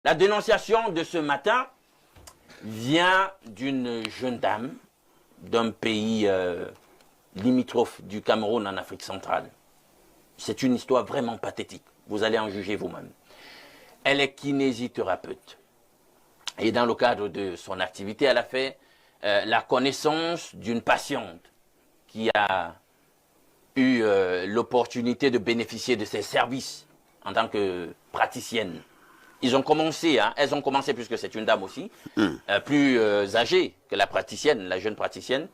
La dénonciation de ce matin vient d'une jeune dame d'un pays limitrophe du Cameroun en Afrique centrale. C'est une histoire vraiment pathétique. Vous allez en juger vous-même. Elle est kinésithérapeute. Et dans le cadre de son activité, elle a fait la connaissance d'une patiente qui a eu l'opportunité de bénéficier de ses services en tant que praticienne. Ils ont commencé, elles ont commencé, puisque c'est une dame aussi, plus âgée que la praticienne, la jeune praticienne,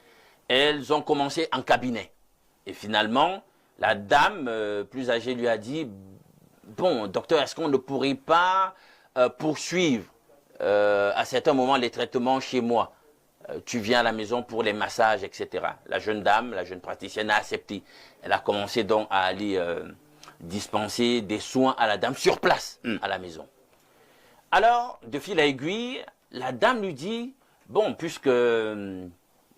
elles ont commencé en cabinet. Et finalement, la dame plus âgée lui a dit, bon, docteur, est-ce qu'on ne pourrait pas poursuivre à certains moments les traitements chez moi? Tu viens à la maison pour les massages, etc. La jeune dame, la jeune praticienne a accepté. Elle a commencé donc à aller dispenser des soins à la dame sur place, à la maison. Alors, de fil à aiguille, la dame lui dit, bon, puisque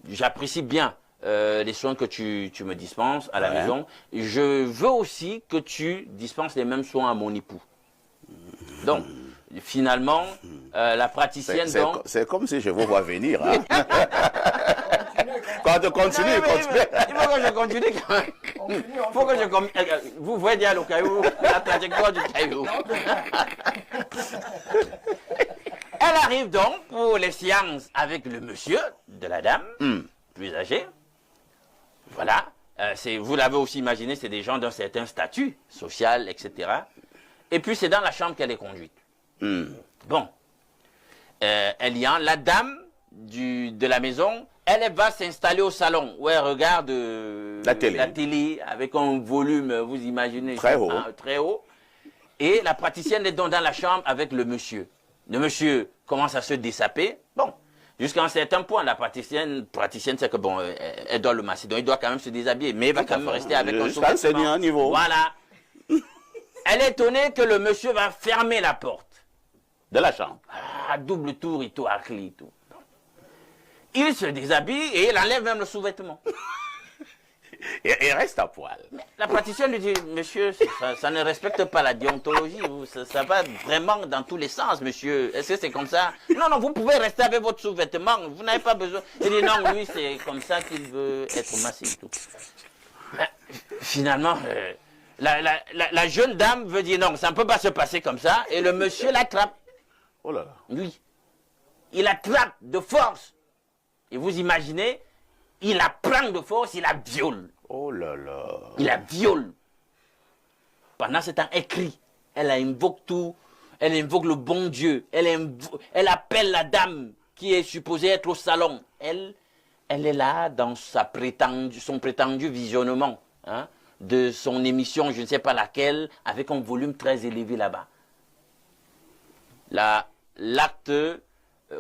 j'apprécie bien les soins que tu me dispenses à la maison, je veux aussi que tu dispenses les mêmes soins à mon époux. Donc, finalement, la praticienne... C'est comme si je vous vois venir. Hein. Quand tu continues, continue. Il faut que je continue quand même. Il faut que je... Vous voyez bien le caillou, la trajectoire du caillou. Elle arrive donc pour les séances avec le monsieur de la dame, plus âgé. Voilà. Vous l'avez aussi imaginé, c'est des gens d'un certain statut social, etc. Et puis c'est dans la chambre qu'elle est conduite. Bon. Elle y entre. La dame de la maison, elle va s'installer au salon où elle regarde la télé avec un volume, vous imaginez, très haut. Très haut. Et la praticienne est donc dans la chambre avec le monsieur. Le monsieur commence à se dessaper. Bon, jusqu'à un certain point, la praticienne c'est que bon, elle doit le masser. Donc il doit quand même se déshabiller, mais il va quand même rester avec un sous-vêtement. Niveau. Voilà. Elle est étonnée que le monsieur va fermer la porte. De la chambre. À double tour et tout, à clé et tout. Il se déshabille et il enlève même le sous-vêtement. Et reste à poil. Mais la praticienne lui dit, monsieur, ça ne respecte pas la déontologie. Ça va vraiment dans tous les sens, monsieur. Est-ce que c'est comme ça? Non, non, vous pouvez rester avec votre sous-vêtement. Vous n'avez pas besoin. Il dit, non, lui, c'est comme ça qu'il veut être massé et tout. Mais, finalement, la jeune dame veut dire, non, ça ne peut pas se passer comme ça. Et le monsieur l'attrape. Oh là là. Oui. Il attrape de force. Et vous imaginez, il la prend de force, il la viole. Oh là là. Il la viole. Pendant ce temps, elle crie. Elle invoque tout. Elle invoque le bon Dieu. Elle appelle la dame qui est supposée être au salon. Elle est là dans son prétendu visionnement de son émission, je ne sais pas laquelle, avec un volume très élevé là-bas. L'acte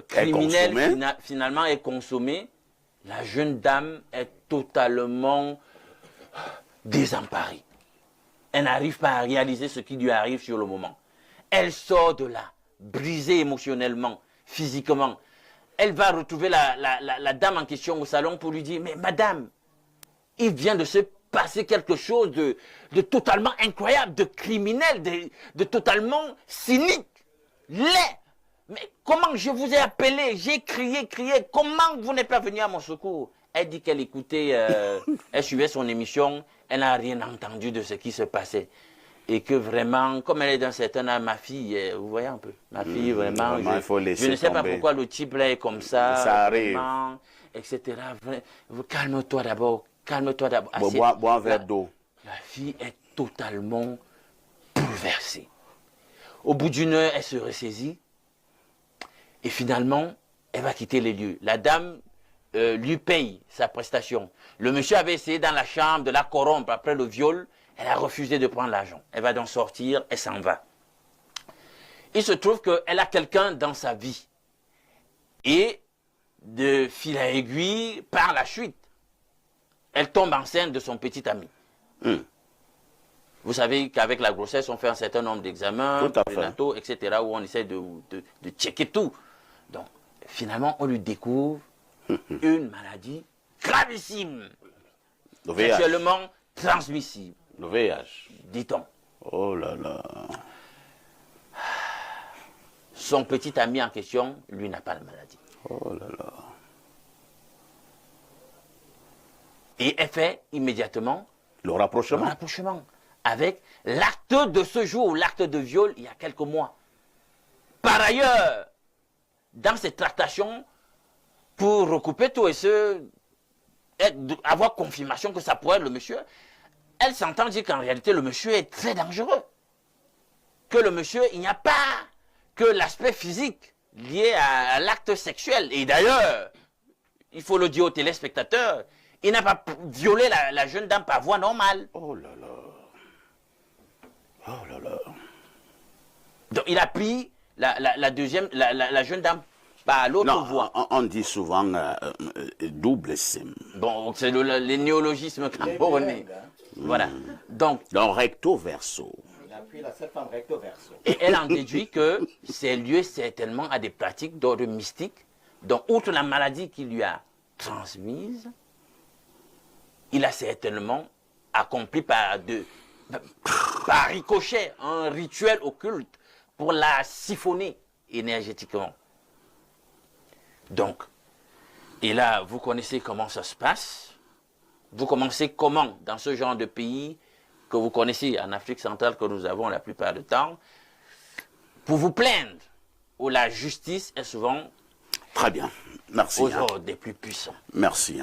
criminel finalement est consommé. La jeune dame est totalement désemparée. Elle n'arrive pas à réaliser ce qui lui arrive sur le moment. Elle sort de là, brisée émotionnellement, physiquement. Elle va retrouver la dame en question au salon pour lui dire, mais madame, il vient de se passer quelque chose de totalement incroyable, de criminel, de totalement cynique, laid. Mais comment je vous ai appelé, j'ai crié, comment vous n'êtes pas venu à mon secours? Elle dit qu'elle écoutait, elle suivait son émission, elle n'a rien entendu de ce qui se passait. Et que vraiment, comme elle est dans certain âge, ma fille, vous voyez un peu, ma fille vraiment, je ne sais pas pourquoi le type là est comme ça, ça arrive, vraiment, etc. Calme-toi d'abord, calme-toi d'abord. Bois un verre d'eau. La fille est totalement bouleversée. Au bout d'une heure, elle se ressaisit. Et finalement, elle va quitter les lieux. La dame lui paye sa prestation. Le monsieur avait essayé dans la chambre de la corrompre après le viol. Elle a refusé de prendre l'argent. Elle va donc sortir, elle s'en va. Il se trouve qu'elle a quelqu'un dans sa vie. Et de fil à aiguille, par la suite, elle tombe enceinte de son petit ami. Vous savez qu'avec la grossesse, on fait un certain nombre d'examens, prénataux, etc., où on essaie de checker tout. Donc, finalement, on lui découvre une maladie gravissime, sexuellement transmissible. Le VIH. Dit-on. Oh là là. son petit ami en question, lui, n'a pas la maladie. Oh là là. Et elle fait immédiatement Le un rapprochement. rapprochement avec l'acte de ce jour, l'acte de viol, il y a quelques mois. Par ailleurs, dans cette tractation, pour recouper tout et ce, avoir confirmation que ça pourrait être le monsieur, elle s'entend dire qu'en réalité, le monsieur est très dangereux. Que le monsieur, il n'y a pas que l'aspect physique lié à l'acte sexuel. Et d'ailleurs, il faut le dire aux téléspectateurs, il n'a pas violé la jeune dame par voie normale. Oh là là. Oh là là. Donc il a pris la jeune dame par l'autre Non, voie. on dit souvent double sim. Bon, c'est les néologismes camerounais. Voilà. Donc, Recto verso. Il a pris cette femme recto verso. et elle en déduit que c'est lié certainement à des pratiques d'ordre mystique. Donc, outre la maladie qu'il lui a transmise, il a certainement accompli par ricochet un rituel occulte pour la siphonner énergétiquement. Donc, et là, vous connaissez comment ça se passe. Vous commencez comment, dans ce genre de pays que vous connaissez en Afrique centrale, que nous avons la plupart du temps, pour vous plaindre, où la justice est souvent Très bien. Merci. aux ordres des plus puissants. Merci.